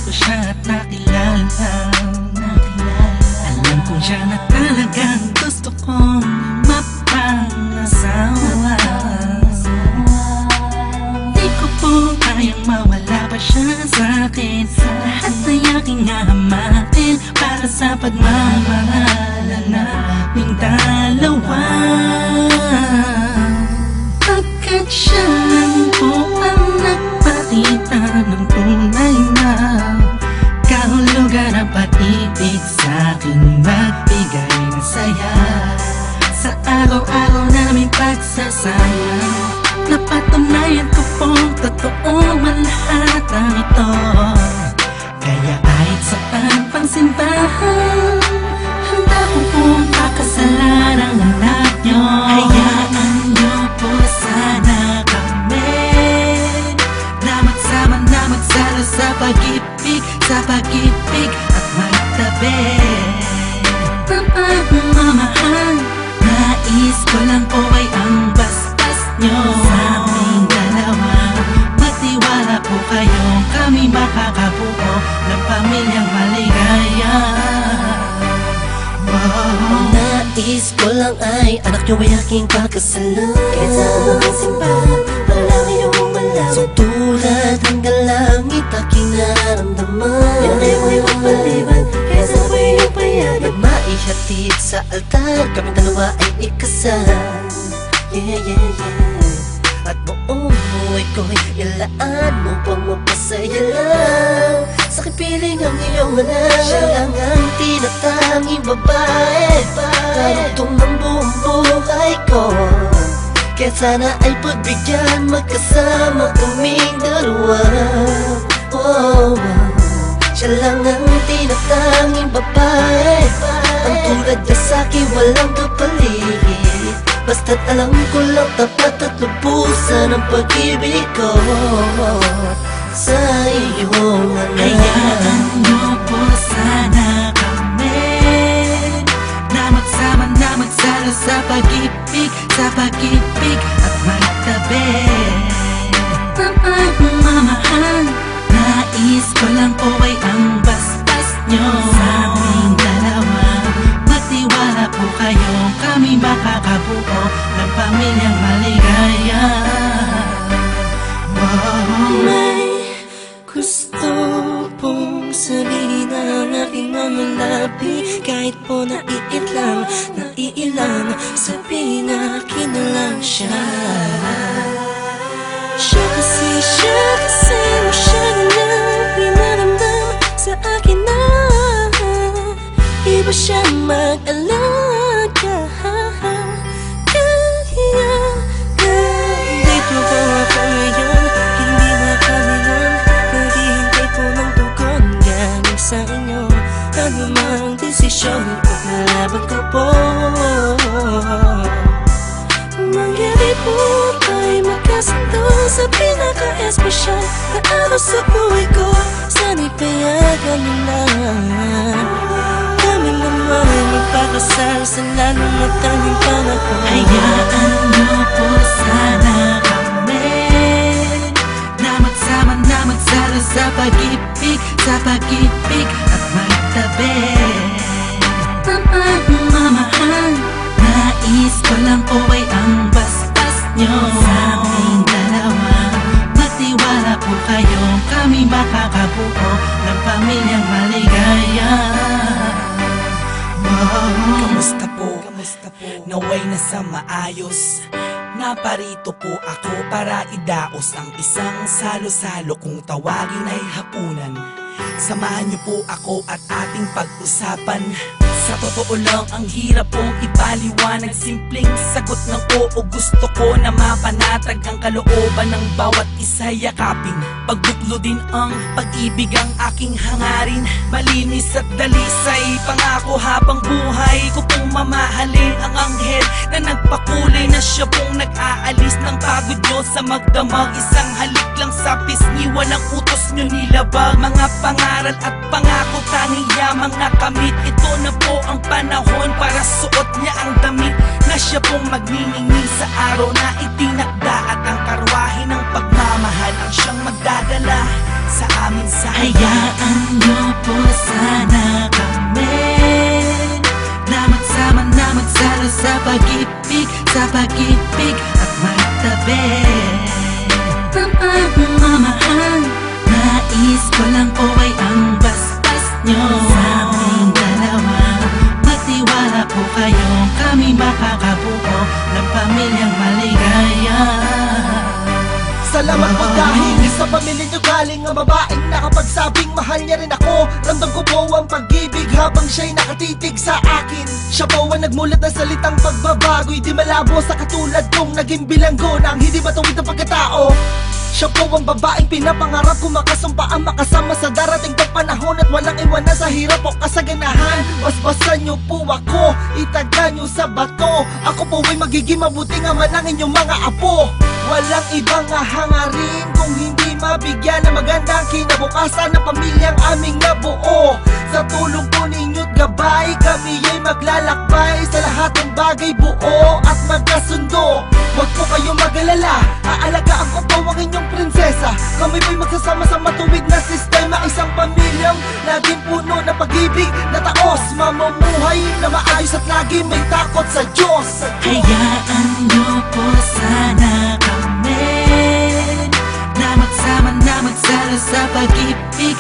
ko siya at nakilala. Alam ko siya na talagang gusto kong mapangasawa. Di ko po kayang mawala pa siya sa'kin. Lahat ay aking hahamakin para sa pagmamahalan naming dalawa. Pagkat siya lang po ang nagpakita ng tunay na kahulugan ng pag-ibig sa'king magbigay ng saya sa araw-araw naming pagsasama. Napatunayan ko pong totoo man lahat ang ito. Kaya kahit saan pang simbahan, handa ko pong pakasalan ang anak nyo. Hayaan nyo po sana kami na magsama na magsalo sa pag-ibig at magtabi ng pagmamahal. Nais ko lang po ay ang basbas nyo sa aming dalawa. Magtiwala po kayo, kami makakabuo ng pamilyang maligaya. Nais ko lang ay anak nyo ay aking pagkasalan. Kahit saan ang simbahan, walang iyong malaman. So tulad hanggang langit aking nararamdaman. Yan ay mo'y mapaliban, kahit saan ko iyong payagan. Maihatid sa altar, kami dalawa ay ikasal. Yeah, yeah, yeah. At buong buhay ko'y ilaan mo pang mapasaya lang. Sa kipiling ang iyong anak, siya lang ang tinatanging babae. Karugtong ng buong buhay ko. Kaya sana ay pagbigyan, magkasama kaming dalawa. Oh, siya lang ang tinatanging babae. Ang tulad niya sa'kin walang kapalit. Basta't alam ko lang tapat at lubusan ang pag-ibig ko sa iyong anak. Hayaan nyo po sana kami na magsama na magsalo sa pag-ibig at magtabi ng pagmamahal. Nais ko lang po ay ang basbas nyo sa aming dalawa. Magtiwala po kayo, kami makakabuo ng pamilyang maligaya. May gusto pong sabihin ang aking mga labi. Kahit po naiilang, sabihin akin na lang siya. Siya kasi masyado lang pinaramdam sa akin na iba siya mag-alaga. Dito po ako ngayon, hindi na kami lang naghihintay po ng tugon galing sa inyo. Ano mang desisyon, paglalaban ko po. Mangyari po tayo magkasundo sa pinaka-espesyal na araw sa buhay ko. Sana'y payagan mo na kami naman ay magpakasal sa lalong matanging panahon. Hayaan nyo po sana kami na magsama na magsalo sa pag-ibig at magtabi ng pagmamahal. Nais ko lang po ay ang basbas nyo sa aming dalawa. Magtiwala po kayo, kami makakabuo ng pamilyang maligaya. Kamusta po? Naway nasa maayos. Naparito po ako para idaos ang isang salo-salo kung tawagin ay hapunan. Samahan niyo po ako at ating pag-usapan. Sa totoo lang ang hirap pong ipaliwanag. Simpleng sagot ng oo, gusto ko na mapanatag ang kalooban ng bawat isa yakapin. Pagbuklo din ang pag-ibig ang aking hangarin. Malinis at dalisay, pangako habang buhay ko pong mamahalin ang anghel na nagpakulay na siya pong nag-aalis ng pagod nyo sa magdamag. Isang halik lang sa pisngi, walang utos nyo nilabag. Mga pangaral at pangako tanging yamang nakamit. Ito na po ang panahon para suot niya ang damit na siya pong magniningning sa araw na itinakda. At ang karwahe ng pagmamahal ang siyang magdadala sa amin sa Hayaan niyo po sana kami na magsama na magsalo sa pag-ibig at magtabi. Mamahal, nais ko lang po ay ang bastas nyo sa aming dalawa. Magtiwala po kayo, kami makakabuo ng pamilyang maligaya. Salamat po dahil sa pamilya nyo galing ang babaeng nakapagsabing mahal niya rin ako. Ramdam ko po ang pag-ibig habang siya'y nakatitig sa akin. Siya po ang nagmulat ng salitang pagbabago'y di malabo sa katulad kong naging bilanggo ng hindi matuwid ang pagkatao. Siya po ang babaeng pinapangarap ko makasumpa ang makasama sa darating pang panahon at walang iwanan sa hirap o kasaganahan. Basbasan niyo po ako, itaga niyo sa bato. Ako po ay magiging mabuting ama ng inyong mga apo. Walang ibang hangarin kung hindi mabigyan ng magandang kinabukasan ng pamilyang aming nabuo. Sa tulong po ninyo't gabay, kami ay maglalakbay sa lahat ng bagay buo at magkasundo. Huwag po kayong mag-alala, aalagaan ko po ang inyong prinsesa. Kami po'y magsasama sa matuwid na sistema. Isang pamilyang laging puno ng pag-ibig na taos. Mamumuhay na maayos at lagi may takot sa Diyos. Hayaan niyo po sana kami na magsama na magsalo sa pag-ibig